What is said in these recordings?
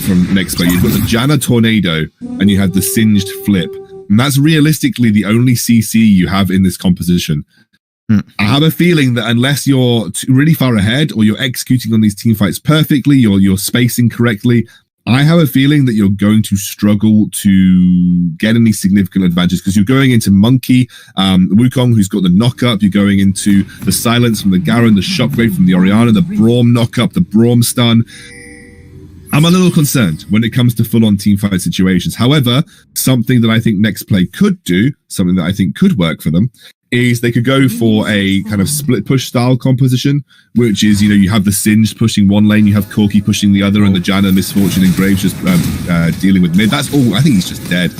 from next play. You've got the Janna Tornado and you have the Singed Flip. And that's realistically the only CC you have in this composition. I have a feeling that unless you're really far ahead or you're executing on these team fights perfectly or you're spacing correctly, I have a feeling that you're going to struggle to get any significant advantages because you're going into Monkey, Wukong, who's got the knock-up. You're going into the Silence from the Garen, the Shockwave from the Orianna, the Braum knock-up, the Braum stun. I'm a little concerned when it comes to full-on teamfight situations. However, something that I think Next Play could do, something that I think could work for them, is they could go for a kind of split push style composition, which is, you have the Singed pushing one lane, you have Corki pushing the other, and the Janna, Misfortune, and Graves just dealing with mid. That's all. I think he's just dead.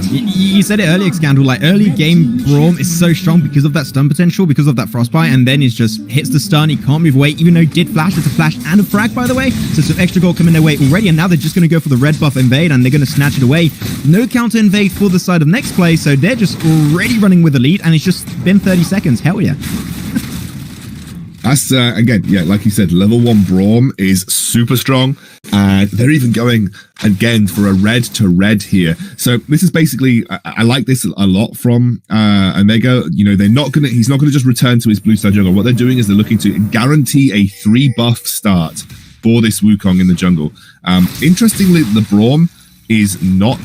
You said it earlier, Scandal, like early game Braum is so strong because of that stun potential, because of that frostbite, and then he just hits the stun, he can't move away, even though he did flash. It's a flash and a frag, by the way, so some extra gold coming their way already, and now they're just going to go for the red buff invade, and they're going to snatch it away. No counter invade for the side of Next Play, so they're just already running with the lead, and it's just been 30 seconds. Hell yeah. That's, again, yeah, like you said, level 1 Braum is super strong. And they're even going, again, for a red to red here. So this is basically, I like this a lot from Omega. He's not going to just return to his blue star jungle. What they're doing is they're looking to guarantee a 3 buff start for this Wukong in the jungle. Interestingly, the Braum is not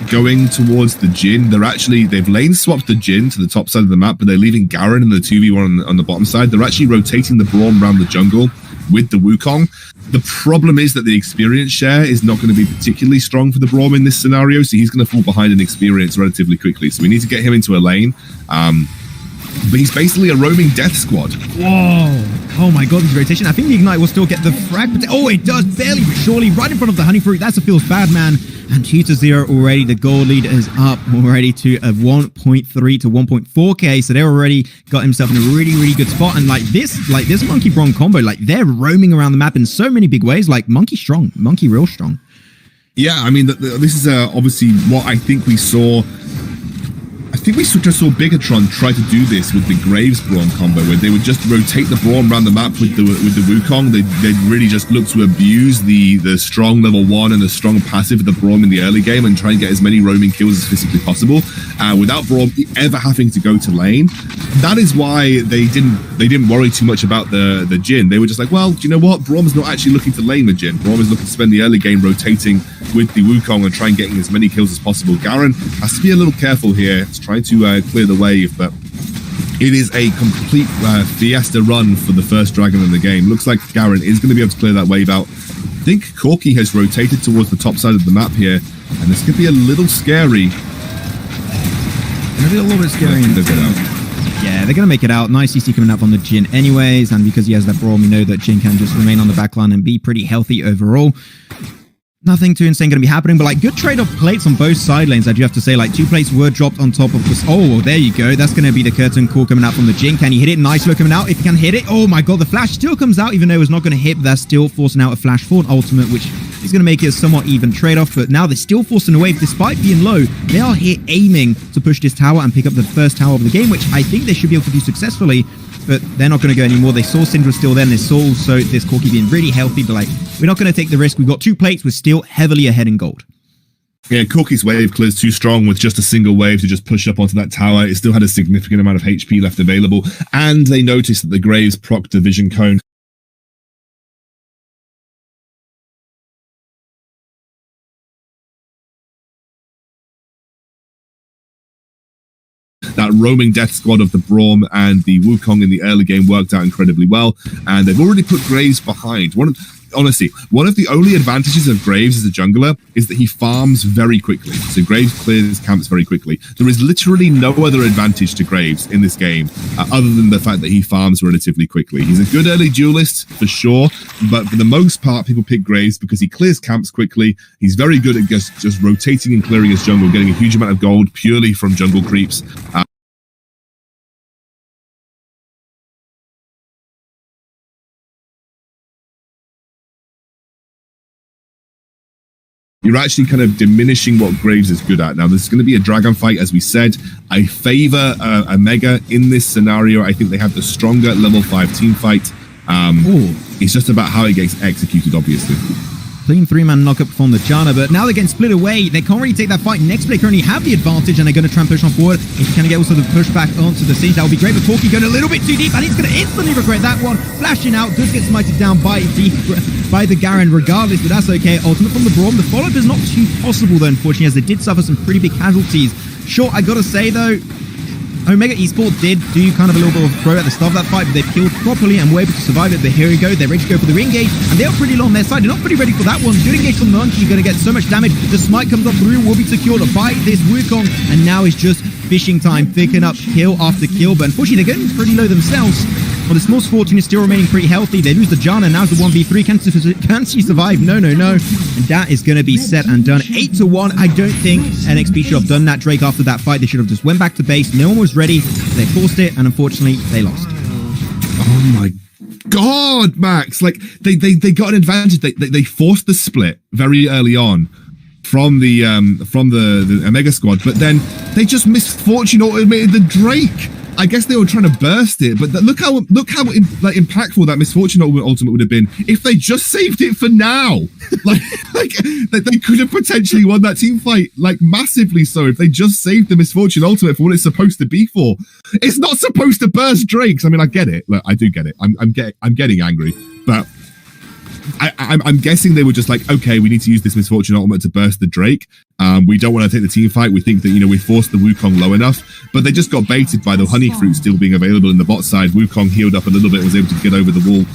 going towards the Jhin. They've lane swapped the Jhin to the top side of the map, but they're leaving Garen and the 2v1 on the bottom side. They're actually rotating the Braum around the jungle with the Wukong. The problem is that the experience share is not going to be particularly strong for the Braum in this scenario, so he's going to fall behind in experience relatively quickly. So we need to get him into a lane. But he's basically a roaming death squad. Whoa. Oh my god, this rotation. I think the Ignite will still get the frag. Oh, it does, barely but surely, right in front of the Honey Fruit. That's a feels bad, man. And 2-0 already. The gold lead is up already to a 1.3 to 1.4k. So they already got himself in a really, really good spot. And like this Monkey Braum combo, like they're roaming around the map in so many big ways. Like Monkey strong, Monkey real strong. Yeah, I mean, this is obviously what I think we saw. I think we just saw Bigatron try to do this with the Graves Braum combo, where they would just rotate the Braum around the map with the Wukong. They'd really just look to abuse the strong level 1 and the strong passive of the Braum in the early game and try and get as many roaming kills as physically possible without Braum ever having to go to lane. That is why they didn't worry too much about the Jhin. They were just like, well, do you know what? Braum's not actually looking to lane the Jhin. Braum is looking to spend the early game rotating with the Wukong and try and getting as many kills as possible. Garen has to be a little careful here. Trying to clear the wave, but it is a complete fiesta run for the first dragon in the game. Looks like Garen is going to be able to clear that wave out. I think Corki has rotated towards the top side of the map here, and this could be a little scary. Maybe a little bit scary. Yeah, they're going to make it out. Nice CC coming up on the Jhin anyways, and because he has that Braum, we know that Jhin can just remain on the backline and be pretty healthy overall. Nothing too insane going to be happening, but like good trade-off plates on both side lanes, I do have to say. Like 2 plates were dropped on top of this. Oh, there you go. That's going to be the curtain call coming out from the Jhin. Can he hit it? Nice look coming out. If he can hit it. Oh my god, the flash still comes out, even though it's not going to hit, but that's still forcing out a flash for an ultimate, which is going to make it a somewhat even trade-off. But now they're still forcing a wave. Despite being low, they are here aiming to push this tower and pick up the first tower of the game, which I think they should be able to do successfully. But they're not going to go anymore. They saw Syndra still there, and they saw also this Corki being really healthy, but like, we're not going to take the risk. We've got 2 plates. We're still heavily ahead in gold. Yeah, Corki's wave clears too strong with just a single wave to just push up onto that tower. It still had a significant amount of HP left available, and they noticed that the Graves proc Division Cone. That roaming death squad of the Braum and the Wukong in the early game worked out incredibly well, and they've already put Graves behind. Honestly, one of the only advantages of Graves as a jungler is that he farms very quickly. So Graves clears his camps very quickly. There is literally no other advantage to Graves in this game other than the fact that he farms relatively quickly. He's a good early duelist for sure, but for the most part, people pick Graves because he clears camps quickly. He's very good at just rotating and clearing his jungle, getting a huge amount of gold purely from jungle creeps. You're actually kind of diminishing what Graves is good at. Now, this is going to be a dragon fight, as we said. I favor Omega in this scenario. I think they have the stronger level 5 team fight. It's just about how it gets executed, obviously. clean 3-man knockup from the Janna, but now they're getting split away. They can't really take that fight. Next play currently have the advantage, and they're going to try and push on forward. If you can get also the push back onto the siege, that would be great, but Corki going a little bit too deep, and he's going to instantly regret that one. Flashing out, does get smited down by the Garen regardless, but that's okay. Ultimate from the Brawl. The follow-up is not too possible, though, unfortunately, as they did suffer some pretty big casualties. Sure, I got to say, though, Omega Esports did do kind of a little bit of a throw at the start of that fight, but they killed properly and were able to survive it. But here we go. They're ready to go for the re-engage, and they are pretty low on their side. They're not pretty ready for that one. Good engage from the Monkey. You're going to get so much damage. The smite comes up through, will be secured by this Wukong, and now it's just fishing time, picking up kill after kill. But unfortunately, they're getting pretty low themselves. Well, the Small Fortune is still remaining pretty healthy. They lose the Janna, now it's the 1v3. Can she survive? No. And that is going to be set and done. 8-1. I don't think NXP should have done that, Drake, after that fight. They should have just went back to base. No one was ready. They forced it, and unfortunately, they lost. Oh my God, Max. Like, they got an advantage. They forced the split very early on from the Omega squad, but then they just misfortune automated the Drake. I guess they were trying to burst it, but look how like impactful that misfortune ultimate would have been if they just saved it for now. like they could have potentially won that team fight, like massively so, if they just saved the misfortune ultimate for what it's supposed to be for. It's not supposed to burst Drakes. I mean, I get it. Look, I do get it. I'm getting angry, but I'm guessing they were just like, okay, we need to use this misfortune ultimate to burst the Drake. We don't want to take the team fight. We think that, we forced the Wukong low enough, but they just got baited by the honey fruit still being available in the bot side. Wukong healed up a little bit, was able to get over the wall.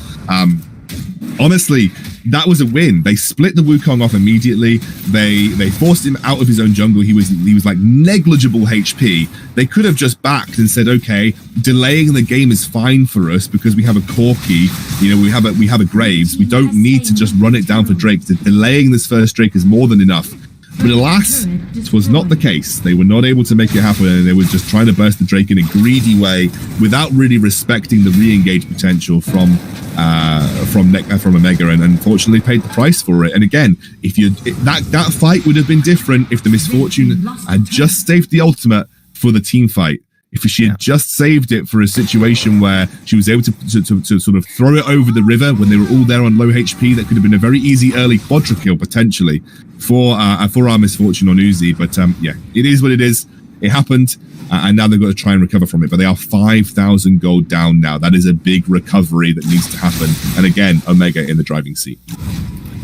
Honestly, that was a win. They split the Wukong off immediately. They forced him out of his own jungle. He was like negligible HP. They could have just backed and said, okay, delaying the game is fine for us because we have a Corki. We have a Graves. We don't need to just run it down for Drake. Delaying this first Drake is more than enough. But alas, it was not the case. They were not able to make it happen, and they were just trying to burst the Drake in a greedy way without really respecting the re-engage potential from Omega, and unfortunately paid the price for it. And again, that fight would have been different if the misfortune had just saved the ultimate for the team fight. If she had just saved it for a situation where she was able to sort of throw it over the river when they were all there on low HP, that could have been a very easy early quadra kill potentially for our misfortune on Uzi. But yeah, it is what it is. It happened, and now they've got to try and recover from it. But they are 5,000 gold down now. That is a big recovery that needs to happen. And again, Omega in the driving seat.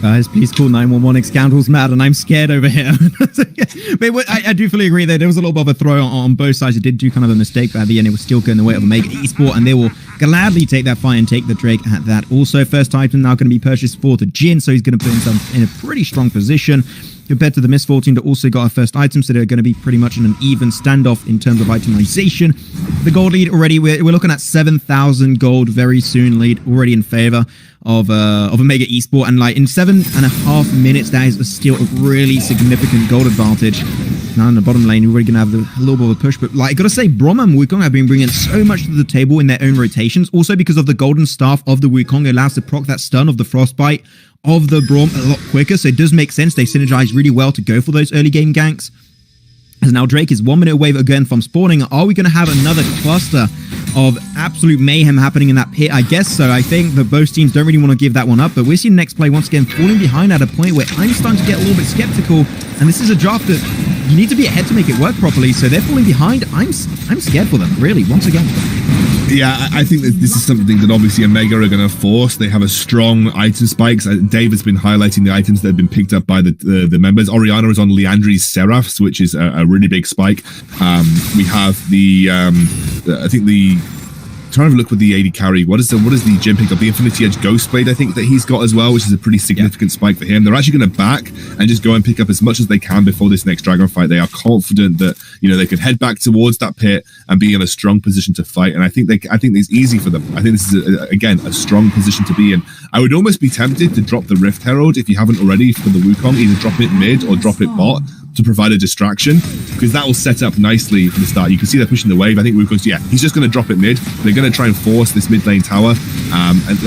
Guys, please call 911. Scoundrel's mad, and I'm scared over here. But I do fully agree that there was a little bit of a throw on both sides. It did do kind of a mistake, but at the end, it was still going the way of Omega Esports, and they will gladly take that fight and take the Drake at that. Also, first item now going to be purchased for the Jin, so he's going to put himself in a pretty strong position compared to the Misfortune that also got a first item, so they're going to be pretty much in an even standoff in terms of itemization. The gold lead already, we're looking at 7,000 gold very soon lead already in favor of Omega Esports, and like in 7.5 minutes, that is still a really significant gold advantage. Now in the bottom lane, we're already going to have a little bit of a push, but like I gotta say, Brawl and Wukong have been bringing so much to the table in their own rotations. Also because of the golden staff of the Wukong, it allows to proc that stun of the frostbite of the Brawl a lot quicker, so it does make sense. They synergize really well to go for those early game ganks. As now Drake is 1 minute away again from spawning. Are we going to have another cluster of absolute mayhem happening in that pit? I guess so. I think that both teams don't really want to give that one up, but we're seeing next play once again falling behind at a point where I'm starting to get a little bit skeptical, and this is a draft that you need to be ahead to make it work properly, so they're falling behind. I'm scared for them, really, once again. Yeah, I think that this is something that obviously Omega are going to force. They have a strong item spikes. Dave has been highlighting the items that have been picked up by the members. Oriana is on Leandri's Seraphs, which is a really big spike. We have I think the trying to look with the AD carry. What is the gem pick up? The Infinity Edge Ghostblade, I think, that he's got as well, which is a pretty significant spike for him. They're actually going to back and just go and pick up as much as they can before this next Dragon fight. They are confident that they could head back towards that pit and be in a strong position to fight. And I think it's easy for them. I think this is again a strong position to be in. I would almost be tempted to drop the Rift Herald if you haven't already for the Wukong. Either drop it mid or drop it bot. to provide a distraction, because that will set up nicely from the start. You can see they're pushing the wave. I think Wukong's, he's just going to drop it mid. They're going to try and force this mid lane tower,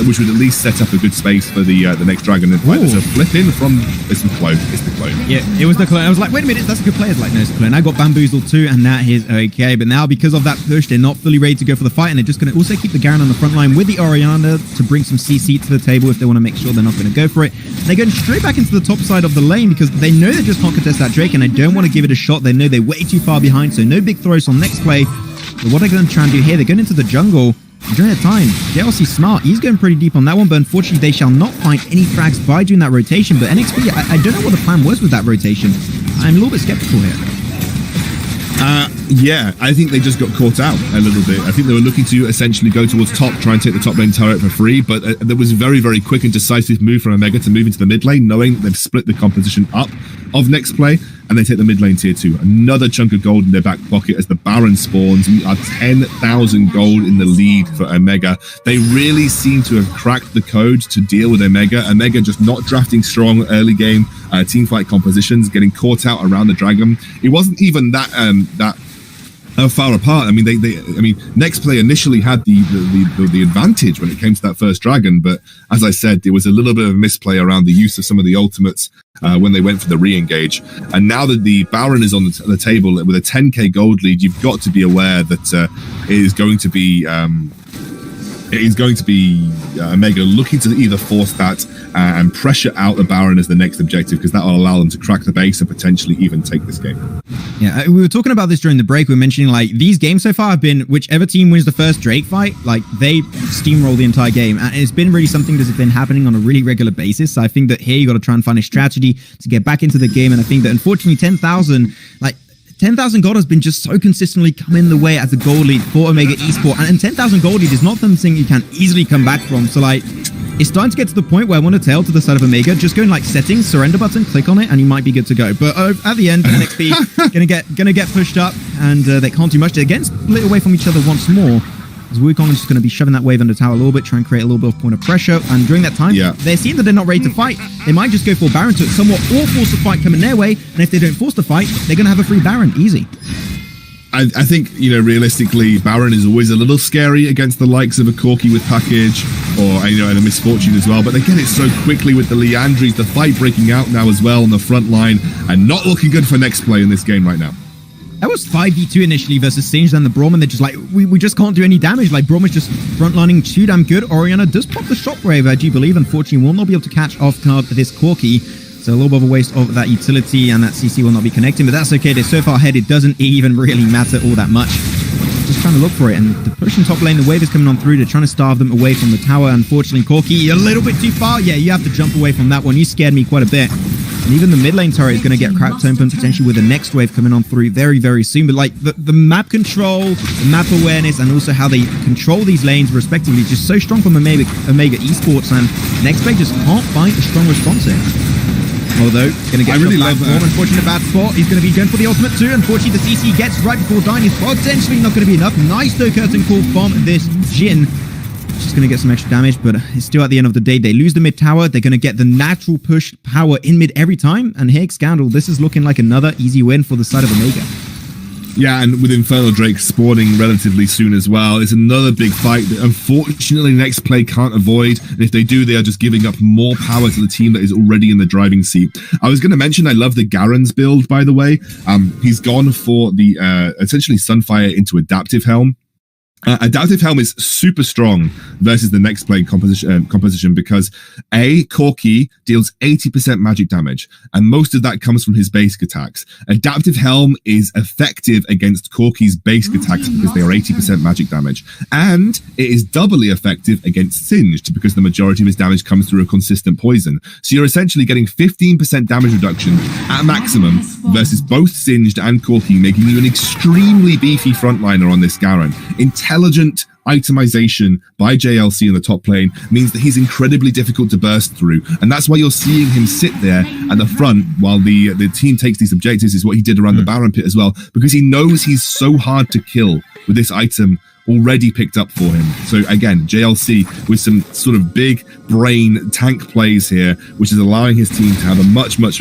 which would at least set up a good space for the next dragon. And there's a flip in from, it's the clone. Yeah, it was the clone. I was like, wait a minute, that's a good player. Like, no, it's the clone. I got bamboozled too, and that is okay. But now, because of that push, they're not fully ready to go for the fight, and they're just going to also keep the Garen on the front line with the Orianna to bring some CC to the table if they want to make sure they're not going to go for it. And they're going straight back into the top side of the lane because they know they just can't contest that Drake, and they don't want to give it a shot. They know they're way too far behind, so no big throws on next play. But what are they going to try and do here? They're going into the jungle. During their time, JLC smart. He's going pretty deep on that one, but unfortunately, they shall not find any frags by doing that rotation. But NXP, I don't know what the plan was with that rotation. I'm a little bit skeptical here. Yeah, I think they just got caught out a little bit. I think they were looking to essentially go towards top, try and take the top lane turret for free, but there was a very, very quick and decisive move from Omega to move into the mid lane, knowing they've split the composition up of next play, and they take the mid lane tier 2. Another chunk of gold in their back pocket as the Baron spawns. We are 10,000 gold in the lead for Omega. They really seem to have cracked the code to deal with Omega. Omega just not drafting strong early game team fight compositions, getting caught out around the dragon. It wasn't even that far apart. I mean, next play initially had the advantage when it came to that first dragon, but as I said, there was a little bit of misplay around the use of some of the ultimates when they went for the re-engage. And now that the Baron is on the table with a 10k gold lead, you've got to be aware that it is going to be Omega looking to either force that and pressure out the Baron as the next objective, because that will allow them to crack the base and potentially even take this game. Yeah, we were talking about this during the break. We were mentioning, like, these games so far have been whichever team wins the first Drake fight, like, they steamroll the entire game. And it's been really something that's been happening on a really regular basis. So I think that here you got to try and find a strategy to get back into the game. And I think that unfortunately 10,000 gold has been just so consistently coming the way as a gold lead for Omega Esport, and 10,000 gold lead is not something you can easily come back from. So, like, it's starting to get to the point where I want to tail to the side of Omega, just go in, like, settings, surrender button, click on it, and you might be good to go. But at the end, NXP gonna get pushed up, and they can't do much. They're getting split away from each other once more, as Wukong is just going to be shoving that wave under tower a little bit, try and create a little bit of point of pressure. And during that time, they're seeing that they're not ready to fight. They might just go for Baron to it somewhat, or force the fight coming their way. And if they don't force the fight, they're going to have a free Baron, easy. I think, realistically, Baron is always a little scary against the likes of a Corki with package, or, and a Misfortune as well. But they get it so quickly with the Leandries, the fight breaking out now as well on the front line, and not looking good for next play in this game right now. That was 5v2 initially versus Singed and the Brawl, they're just like, we just can't do any damage. Like, Brawl is just frontlining too damn good. Orianna does pop the shockwave, I do believe. Unfortunately, will not be able to catch off guard this Corki. So a little bit of a waste of that utility, and that CC will not be connecting, but that's okay. They're so far ahead, it doesn't even really matter all that much. Just trying to look for it, and the push in top lane, the wave is coming on through. They're trying to starve them away from the tower. Unfortunately, Corki, a little bit too far. Yeah, you have to jump away from that one. You scared me quite a bit. And even the mid lane turret is going to get cracked open, potentially with the next wave coming on through very, very soon. But, like, the map control, the map awareness, and also how they control these lanes respectively is just so strong from Omega Esports, and next play just can't find a strong response here. Although, going to get really love that. Unfortunate bad spot. He's going to be going for the ultimate too. Unfortunately, the CC gets right before dying. Is potentially not going to be enough. Nice though curtain call from this Jhin. Just going to get some extra damage, but it's still at the end of the day. They lose the mid tower. They're going to get the natural push power in mid every time. And here, Scandal, this is looking like another easy win for the side of Omega. Yeah, and with Infernal Drake spawning relatively soon as well, it's another big fight that unfortunately next play can't avoid. And if they do, they are just giving up more power to the team that is already in the driving seat. I was going to mention I love the Garen's build, by the way. He's gone for the essentially Sunfire into Adaptive Helm. Adaptive Helm is super strong versus the next play composition because Corki deals 80% magic damage, and most of that comes from his basic attacks. Adaptive Helm is effective against Corki's basic attacks because they are 80% magic damage, and it is doubly effective against Singed because the majority of his damage comes through a consistent poison. So you're essentially getting 15% damage reduction at maximum versus both Singed and Corki, making you an extremely beefy frontliner on this Garen. Intelligent itemization by JLC in the top lane means that he's incredibly difficult to burst through, and that's why you're seeing him sit there at the front while the team takes these objectives, is what he did around the Baron pit as well, because he knows he's so hard to kill with this item already picked up for him. So again, JLC with some sort of big brain tank plays here, which is allowing his team to have a much more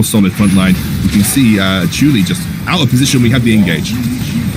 solid front line. You can see Chuli just out of position. We have the engage.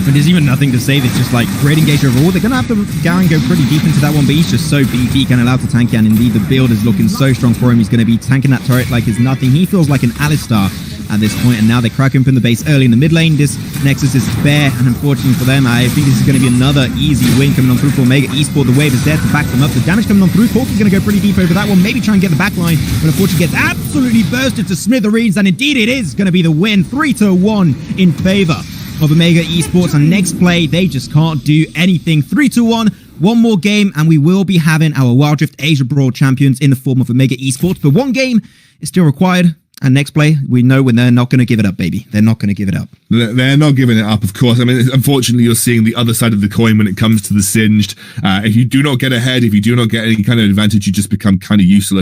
But there's even nothing to say. It's just like great engage overall. They're going to have to Garen go pretty deep into that one, but he's just so beefy, can allow to tank it. And indeed, the build is looking so strong for him. He's going to be tanking that turret like it's nothing. He feels like an Alistar at this point, and now they crack open the base early in the mid lane. This Nexus is bare, and unfortunately for them, I think this is going to be another easy win coming on through for Omega Esports. The wave is there to back them up. The damage coming on through. Hawk is going to go pretty deep over that one, maybe try and get the back line, but unfortunately gets absolutely bursted to smithereens, and indeed it is going to be the win, 3-1 in favor of Omega Esports. And next play, they just can't do anything. 3-1. One more game, and we will be having our Wild Rift Asia Brawl champions in the form of Omega Esports. But one game is still required. And next play, we know when they're not going to give it up, baby. They're not going to give it up. They're not giving it up, of course. I mean, unfortunately, you're seeing the other side of the coin when it comes to the Singed. If you do not get ahead, if you do not get any kind of advantage, you just become kind of useless.